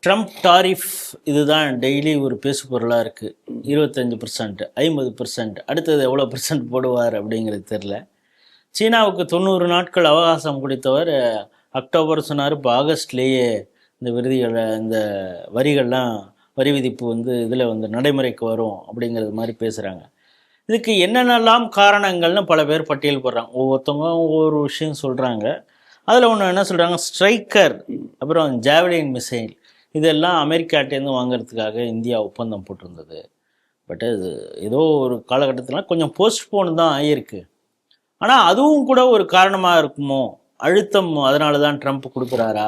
Trump tariff இதுதான் daily ஒரு பேசு பொருளாக இருக்குது. 25%, 50%, அடுத்தது எவ்வளோ % போடுவார் அப்படிங்கிறது தெரில. சீனாவுக்கு 90 நாட்கள் அவகாசம் கொடுத்தவர் அக்டோபர் சொன்னார். இப்போ ஆகஸ்ட்லேயே இந்த இந்த வரிகள்லாம் வரி விதிப்பு இதில் நடைமுறைக்கு வரும் அப்படிங்கிறது மாதிரி பேசுகிறாங்க. இதுக்கு என்னென்னலாம் காரணங்கள்னு பல பேர் பட்டியல் போடுறாங்க. ஒவ்வொருத்தவங்க ஒவ்வொரு விஷயம் சொல்கிறாங்க. அதில் ஒன்று என்ன சொல்கிறாங்க, ஸ்ட்ரைக்கர், அப்புறம் ஜாவலின் மிசைல், இதெல்லாம் அமெரிக்காட்டேருந்து வாங்கிறதுக்காக இந்தியா ஒப்பந்தம் போட்டிருந்தது. பட் அது ஏதோ ஒரு காலகட்டத்தில் கொஞ்சம் போஸ்ட்போன் தான் ஆகியிருக்கு. ஆனால் அதுவும் கூட ஒரு காரணமாக இருக்குமோ, அழுத்தம் அதனால தான் ட்ரம்ப் கொடுக்குறாரா?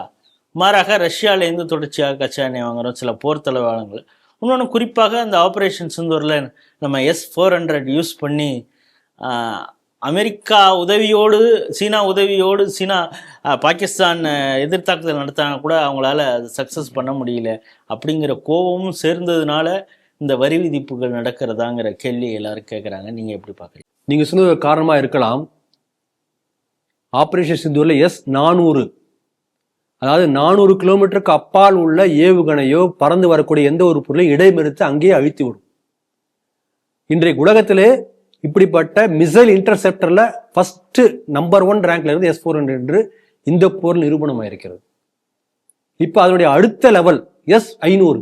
மாறாக ரஷ்யாவிலேருந்து தொடர்ச்சியாக கச்சா எண்ணெய் வாங்குகிறோம், சில போர் தளவாடங்கள். இன்னொன்று குறிப்பாக அந்த ஆப்ரேஷன் சிந்தூரில் நம்ம S-400 யூஸ் பண்ணி அமெரிக்கா உதவியோடு, சீனா உதவியோடு, பாகிஸ்தான் எதிர்த்தாக்குதல் நடத்தினா கூட அவங்களால அது சக்ஸஸ் பண்ண முடியல அப்படிங்கிற கோபமும் சேர்ந்ததுனால இந்த வரி விதிப்புகள் நடக்கிறதாங்கிற கேள்வி எல்லாரும் கேட்குறாங்க. நீங்கள் எப்படி பார்க்குறீங்க? நீங்கள் சொன்னது ஒரு காரணமாக இருக்கலாம். ஆப்ரேஷன் சிந்தூரில் S-400, அதாவது 400 கிலோமீட்டருக்கு அப்பால் உள்ள ஏவுகணையோ பறந்து வரக்கூடிய எந்த ஒரு பொருளையும் இடைமறித்து அங்கேயே அழித்து விடும். இன்றைக்கு உலகத்திலே இப்படிப்பட்ட மிசைல் இன்டர்செப்டர்ல ஃபர்ஸ்ட் நம்பர் 1 ரேங்க்ல இருந்து S-400 என்று இந்த போர் நிரூபணமாயிருக்கிறது. இப்ப அதனுடைய அடுத்த லெவல் S-500.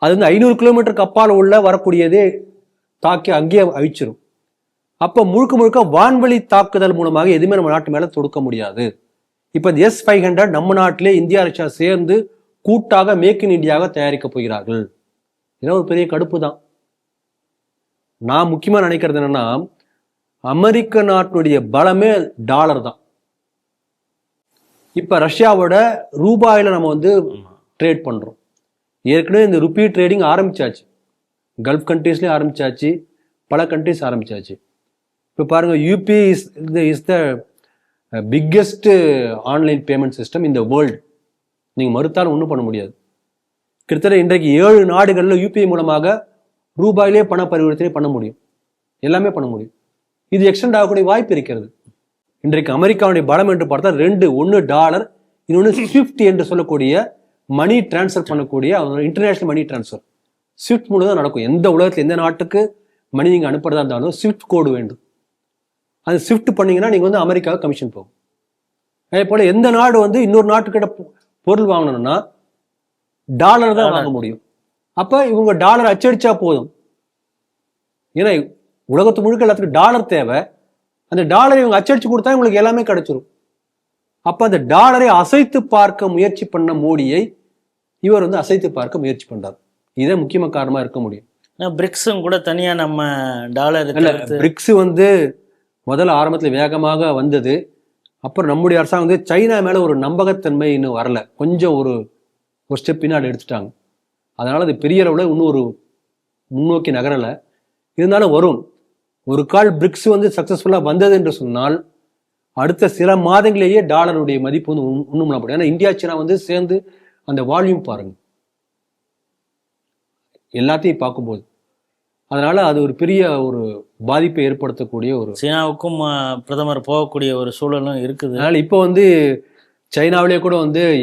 அது 500 கிலோமீட்டருக்கு அப்பால் உள்ள வரக்கூடியதே தாக்கி அங்கேயே அழிச்சிடும். அப்ப முழுக்க முழுக்க வான்வழி தாக்குதல் மூலமாக எதுவுமே நம்ம நாட்டு மேல தொடுக்க முடியாது. இப்ப S-500 நம்ம நாட்டிலே இந்தியா ரஷ்யா சேர்ந்து கூட்டாக மேக் இன் இந்தியாவை தயாரிக்க போகிறார்கள். இதெல்லாம் ஒரு பெரிய கடுப்பு தான். நான் முக்கியமா நினைக்கிறது என்னன்னா, அமெரிக்க நாட்டினுடைய பலமே டாலர் தான். இப்ப ரஷ்யாவோட ரூபாயில நம்ம ட்ரேட் பண்றோம். ஏற்கனவே இந்த ருப்பி ட்ரேடிங் ஆரம்பிச்சாச்சு, கல்ஃப் கண்ட்ரீஸ்லயும் ஆரம்பிச்சாச்சு, பல கண்ட்ரீஸ் ஆரம்பிச்சாச்சு. இப்ப பாருங்க, UPI is the biggest online payment system in the world. நீங்க மறுத்தாலும் ஒன்றும் பண்ண முடியாது. கிட்டத்தட்ட இன்றைக்கு 7 நாடுகளில் UPI மூலமாக ரூபாயிலே பண பரிவர்த்தனை பண்ண முடியும், எல்லாமே பண்ண முடியும். இது எக்ஸ்டெண்ட் ஆகக்கூடிய வாய்ப்பு இருக்கிறது. இன்றைக்கு அமெரிக்காவுடைய பலம் என்று பார்த்தா 2, ஒன்று டாலர், இன்னொன்று ஸ்விஃப்ட் என்று சொல்லக்கூடிய மணி டிரான்ஸ்ஃபர் பண்ணக்கூடிய இன்டர்நேஷனல் மணி டிரான்ஸ்ஃபர். ஸ்விஃப்ட் மூலம் தான் நடக்கும். எந்த உலகத்தில் எந்த நாட்டுக்கு மணி நீங்கள் அனுப்புறதா இருந்தாலும் ஸ்விஃப்ட் கோடு வேண்டும். அது ஸ்விஃப்ட் பண்ணீங்கன்னா நீங்கள் அமெரிக்காவுக்கு கமிஷன் போகும். அதே போல எந்த நாடு இன்னொரு நாட்டுக்கிட்ட பொருள் வாங்கணும்னா டாலர் தான் வாங்க முடியும். அப்ப இவங்க டாலர் அச்சடிச்சா போதும். ஏன்னா உலகத்து முழுக்க எல்லாத்துக்கும் டாலர் தேவை. அந்த டாலரை இவங்க அச்சடிச்சு கொடுத்தா இவங்களுக்கு எல்லாமே கிடைச்சிரும். அப்ப அந்த டாலரை அசைத்து பார்க்க முயற்சி பண்ண மோடியை இவர் அசைத்து பார்க்க முயற்சி பண்றார். இதே முக்கியமான காரணமா இருக்க முடியும். பிரிக்ஸும் கூட தனியா நம்ம டாலர் பிரிக்ஸ் முதல்ல ஆரம்பத்துல வேகமாக வந்தது. அப்புறம் நம்முடைய அரசாங்கம் சைனா மேல ஒரு நம்பகத்தன்மை இன்னும் வரல, கொஞ்சம் ஒரு ஸ்டெப் பின்னாடி எடுத்துட்டாங்க. அதனால அது பெரிய அளவுல இன்னும் ஒரு முன்னோக்கி நகரலை. இருந்தாலும் வரும். ஒரு கால் பிரிக்ஸ் சக்சஸ்ஃபுல்லா வந்தது என்று சொன்னால் அடுத்த சில மாதங்களிலேயே டாலருடைய மதிப்பு இன்னும் பண்ணப்படும். ஏன்னா இந்தியா சீனா சேர்ந்து அந்த வால்யூம் பாருங்க, எல்லாத்தையும் பார்க்கும்போது. அதனால அது ஒரு பெரிய ஒரு பாதிப்பை ஏற்படுத்தக்கூடிய ஒரு, சீனாவுக்கும் பிரதமர் போகக்கூடிய ஒரு சூழலும் இருக்குது. அதனால இப்போ சைனாவிலே கூட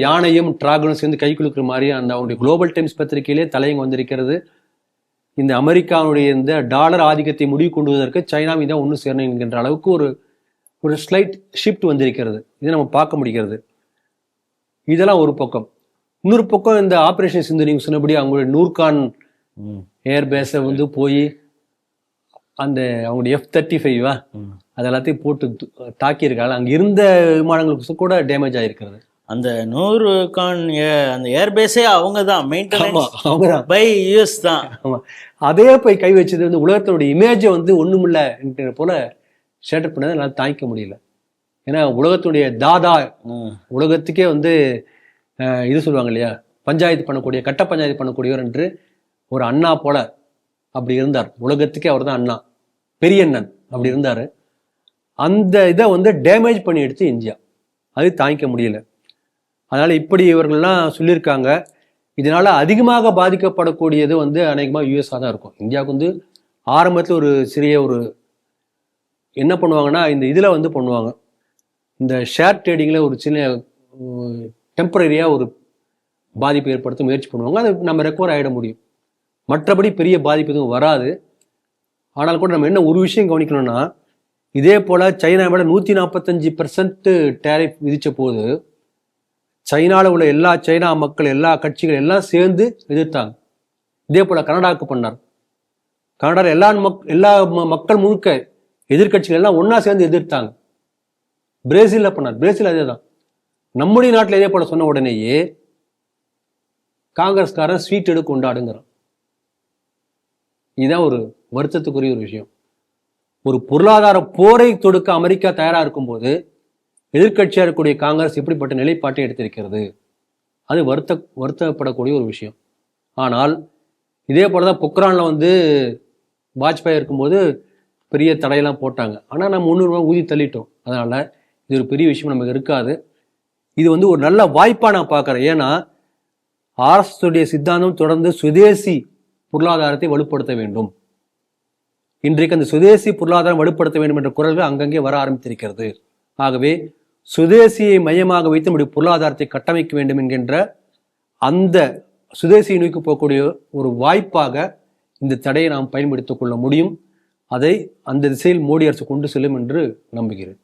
யானையும் டிராகனும் சேர்ந்து கை குலுக்கிற மாதிரி அவங்களுடைய குளோபல் டைம்ஸ் பத்திரிகையிலே தலையங்க வந்திருக்கிறது. இந்த அமெரிக்காவுடைய இந்த டாலர் ஆதிக்கத்தை முடிவு கொண்டு வருவதற்கு சைனாவை தான் ஒன்று சேரணும் என்கின்ற அளவுக்கு ஒரு ஸ்லைட் ஷிஃப்ட் வந்திருக்கிறது. இதை நம்ம பார்க்க முடிகிறது. இதெல்லாம் ஒரு பக்கம். இன்னொரு பக்கம் இந்த ஆப்ரேஷன் சிந்து நீங்க சொன்னபடி அவங்களுடைய நூர்கான் ஏர்பேஸை போய் அந்த அவங்களுடைய F-35 அது எல்லாத்தையும் போட்டு தாக்கியிருக்காங்க. அங்க இருந்த விமானங்களுக்கு கூட டேமேஜ் ஆயிருக்கிறது. அந்த நூர்கான் அந்த ஏர்பேஸே அவங்க தான் மெயின்டெனன்ஸ் பை US தான். ஆமா, அதே போய் கை வச்சது உலகத்தோட இமேஜை ஒண்ணுமில்ல என்கிற போல ஷேட்டப் பண்ணதை என்னால் தாங்கிக்க முடியல. ஏன்னா உலகத்துடைய தாதா, உலகத்துக்கே இது சொல்லுவாங்க இல்லையா, பஞ்சாயத்து பண்ணக்கூடிய, கட்ட பஞ்சாயத்து பண்ணக்கூடியவர் என்று ஒரு அண்ணா போல அப்படி இருந்தார். உலகத்துக்கே அவர் தான் அண்ணா, பெரிய அண்ணன் அப்படி இருந்தாரு. அந்த இதை டேமேஜ் பண்ணி எடுத்து இந்தியா அது தாங்கிக்க முடியல. அதனால இப்படி இவர்கள்லாம் சொல்லியிருக்காங்க. இதனால அதிகமாக பாதிக்கப்படக்கூடியது அநேகமாக USA தான் இருக்கும். இந்தியாவுக்கு ஆரம்பத்தில் ஒரு சிறிய ஒரு என்ன பண்ணுவாங்கன்னா, இந்த இதில் பண்ணுவாங்க, இந்த ஷேர் ட்ரேடிங்கில் ஒரு சின்ன டெம்பரரியாக ஒரு பாதிப்பை ஏற்படுத்த முயற்சி பண்ணுவாங்க. அது நம்ம ரெக்கவர் ஆகிட முடியும். மற்றபடி பெரிய பாதிப்பு எதுவும் வராது. ஆனால் கூட நம்ம என்ன ஒரு விஷயம் கவனிக்கணும்னா, இதே போல் சைனாவோட 145% டேரிஃப் விதித்த போது சைனாவில் உள்ள எல்லா சைனா மக்கள், எல்லா கட்சிகள் எல்லாம் சேர்ந்து எதிர்த்தாங்க. இதே போல் கனடாவுக்கு பண்ணார். கனடாவில் எல்லா மக்கள் முழுக்க எதிர்கட்சிகள் எல்லாம் ஒன்றா சேர்ந்து எதிர்த்தாங்க. பிரேசிலில் பண்ணார். பிரேசில் அதே தான். நம்முடைய நாட்டில் இதே போல் சொன்ன உடனேயே காங்கிரஸ்காரன் ஸ்வீட் எடுக்க கொண்டாடுங்கிறான். இதுதான் ஒரு வருத்தத்துக்குரிய ஒரு விஷயம். ஒரு பொருளாதார போரை தொடுக்க அமெரிக்கா தயாராக இருக்கும்போது எதிர்கட்சியாக இருக்கக்கூடிய காங்கிரஸ் எப்படிப்பட்ட நிலைப்பாட்டை எடுத்திருக்கிறது? அது வருத்தப்படக்கூடிய ஒரு விஷயம். ஆனால் இதே போல தான் பொக்ரானில் வாஜ்பாய் இருக்கும்போது பெரிய தடையெல்லாம் போட்டாங்க. ஆனால் நம்ம 300 ரூபா ஊதி தள்ளிட்டோம். அதனால் இது ஒரு பெரிய விஷயம் நமக்கு இருக்காது. இது ஒரு நல்ல வாய்ப்பாக நான் பார்க்குறேன். ஏன்னா ஆர்எஸ்எஸ் சித்தாந்தம் தொடர்ந்து சுதேசி பொருளாதாரத்தை வலுப்படுத்த வேண்டும். இன்றைக்கு அந்த சுதேசி பொருளாதாரம் வலுப்படுத்த வேண்டும் என்ற குரல்கள் அங்கங்கே வர ஆரம்பித்திருக்கிறது. ஆகவே சுதேசியை மையமாக வைத்து நம்முடைய பொருளாதாரத்தை கட்டமைக்க வேண்டும் என்கின்ற அந்த சுதேசியை நோக்கி போகக்கூடிய ஒரு வாய்ப்பாக இந்த தடையை நாம் பயன்படுத்திக் கொள்ள முடியும். அதை அந்த திசையில் மோடி அரசு கொண்டு செல்லும் என்று நம்புகிறேன்.